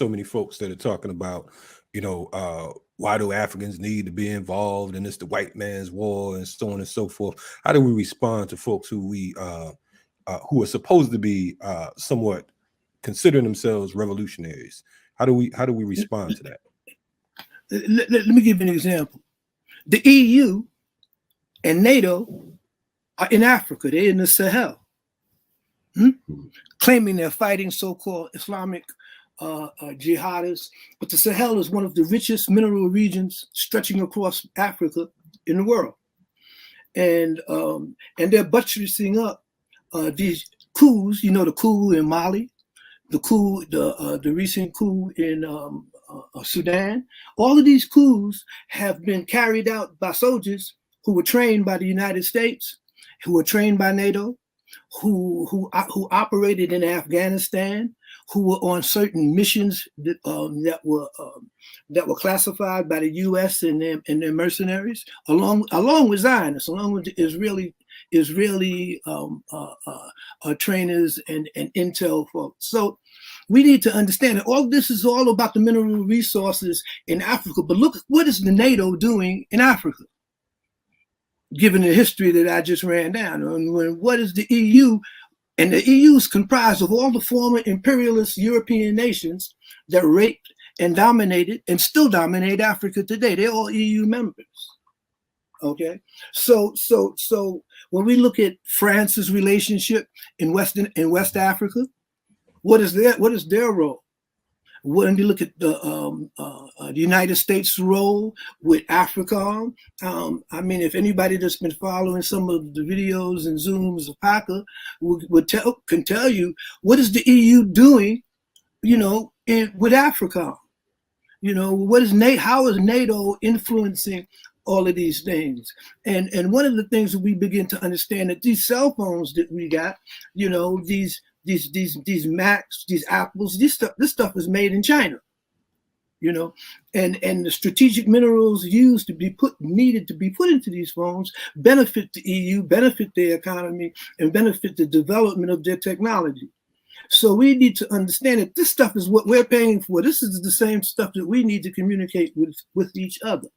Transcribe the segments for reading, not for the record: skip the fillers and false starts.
so many folks that are talking about, why do Africans need to be involved, and it's the white man's war, and so on and so forth. How do we respond to folks who are supposed to be somewhat considering themselves revolutionaries? How do we respond to that? Let me give you an example. The EU and NATO are in Africa. They're in the Sahel, claiming they're fighting so-called Islamic jihadists. But the Sahel is one of the richest mineral regions stretching across Africa in the world. And they're buttressing up these coups, the coup in Mali, the recent coup in Sudan. All of these coups have been carried out by soldiers who were trained by the United States, who were trained by NATO, who operated in Afghanistan, who were on certain missions that were classified by the U.S. and their mercenaries, along with Zionists, along with the Israeli trainers and intel folks. So we need to understand that all this is all about the mineral resources in Africa. But look, what is the NATO doing in Africa? Given the history that I just ran down, what is the EU? And the EU is comprised of all the former imperialist European nations that raped and dominated and still dominate Africa today. They're all EU members. Okay, so when we look at France's relationship in West Africa, what is their role? When you look at the United States' role with Africa, if anybody that's been following some of the videos and Zooms of PACA can tell you what is the EU doing, with Africa. How is NATO influencing all of these things? And one of the things that we begin to understand that these cell phones that we got, these Macs, these Apples, this stuff is made in China, and the strategic minerals needed to be put into these phones benefit the EU, benefit their economy, and benefit the development of their technology. So we need to understand that this stuff is what we're paying for. This is the same stuff that we need to communicate with each other.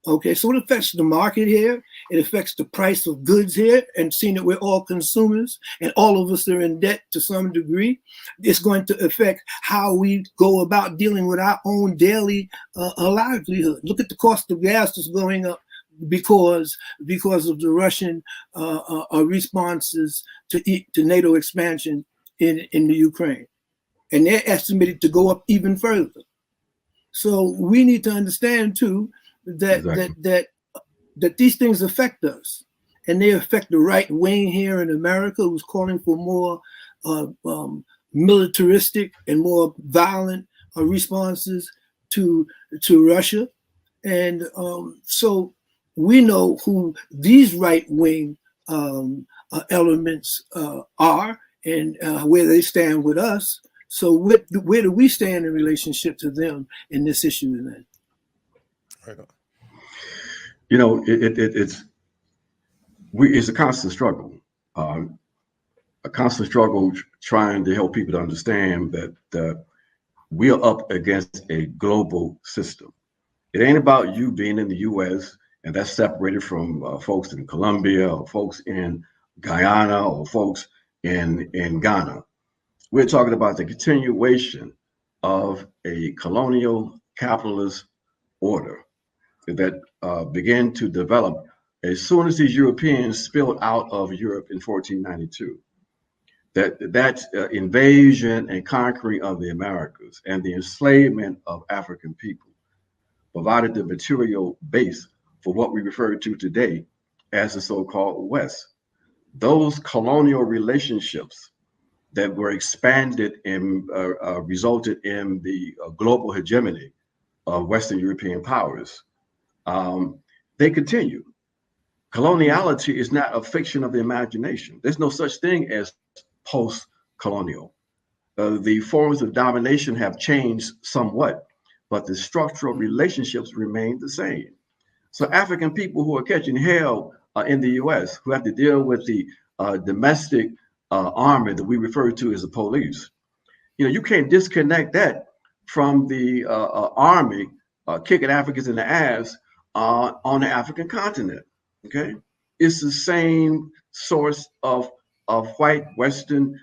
Okay, so it affects the market here. It affects the price of goods here, and seeing that we're all consumers and all of us are in debt to some degree, it's going to affect how we go about dealing with our own daily livelihood. Look at the cost of gas that's going up because of the Russian responses to NATO expansion in the Ukraine, and they're estimated to go up even further. So we need to understand too that these things affect us, and they affect the right wing here in America, who's calling for more militaristic and more violent responses to Russia. And so we know who these right wing elements are and where they stand with us. So where do we stand in relationship to them in this issue then? Right on. It's a constant struggle, trying to help people to understand that we are up against a global system. It ain't about you being in the U.S. and that's separated from folks in Colombia or folks in Guyana or folks in Ghana. We're talking about the continuation of a colonial capitalist order that began to develop as soon as these Europeans spilled out of Europe in 1492. That invasion and conquering of the Americas and the enslavement of African people provided the material base for what we refer to today as the so-called West. Those colonial relationships that were expanded and resulted in the global hegemony of Western European powers, they continue. Coloniality is not a fiction of the imagination. There's no such thing as post-colonial. The forms of domination have changed somewhat, but the structural relationships remain the same. So African people who are catching hell in the US, who have to deal with the domestic army that we refer to as the police, you can't disconnect that from the army kicking Africans in the ass on the African continent. Okay, it's the same source of white Western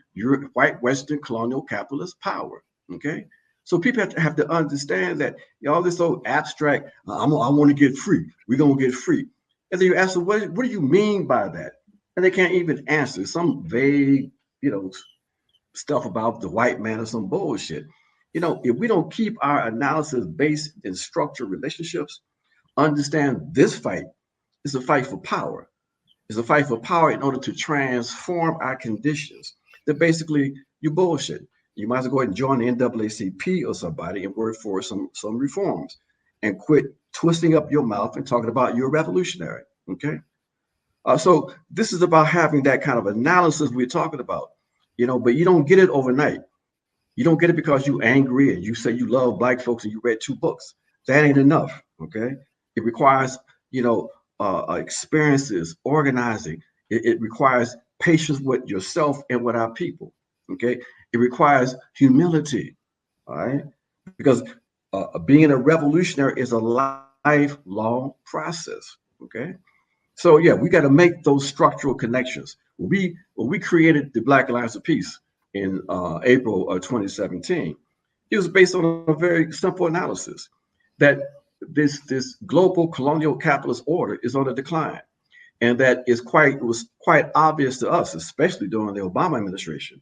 colonial capitalist power. Okay, so people have to understand that all this old abstract. I want to get free. We're gonna get free. And then you ask them, what do you mean by that? And they can't even answer. Some vague, stuff about the white man or some bullshit. If we don't keep our analysis based in structured relationships, understand this fight is a fight for power. It's a fight for power in order to transform our conditions. That basically you bullshit. You might as well go ahead and join the NAACP or somebody and work for some reforms and quit twisting up your mouth and talking about you're revolutionary. Okay. So this is about having that kind of analysis we're talking about, but you don't get it overnight. You don't get it because you're angry and you say you love Black folks and you read 2 books. That ain't enough. Okay. It requires, experiences, organizing. It requires patience with yourself and with our people. Okay. It requires humility. All right. Because being a revolutionary is a lifelong process. Okay. So yeah, we got to make those structural connections. When we created the Black Alliance of Peace in April of 2017, it was based on a very simple analysis that this global colonial capitalist order is on a decline, and that it was quite obvious to us, especially during the Obama administration,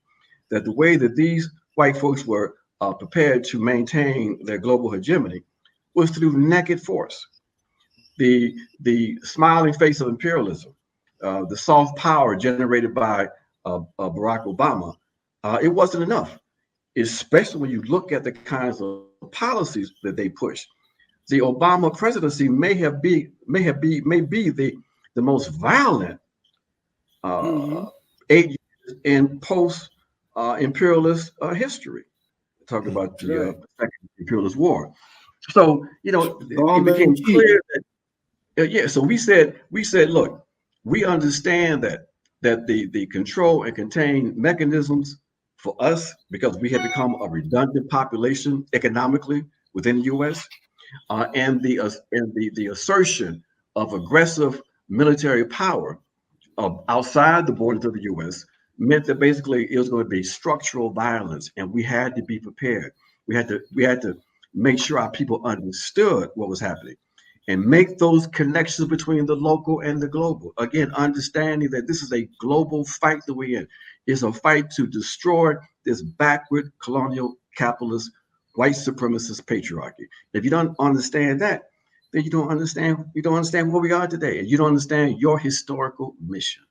that the way that these white folks were prepared to maintain their global hegemony was through naked force. The smiling face of imperialism, the soft power generated by Barack Obama, it wasn't enough, especially when you look at the kinds of policies that they pushed. The Obama presidency may be the most violent 8 years in post imperialist history. Talk about the second imperialist war. So it became clear that So we said, look, we understand that the control and contain mechanisms for us, because we have become a redundant population economically within the U.S. And the assertion of aggressive military power outside the borders of the U.S. meant that basically it was going to be structural violence, and we had to be prepared. We had to make sure our people understood what was happening and make those connections between the local and the global. Again, understanding that this is a global fight that we're in. It's a fight to destroy this backward colonial capitalist white supremacist patriarchy. If you don't understand that, then you don't understand where we are today, and you don't understand your historical mission.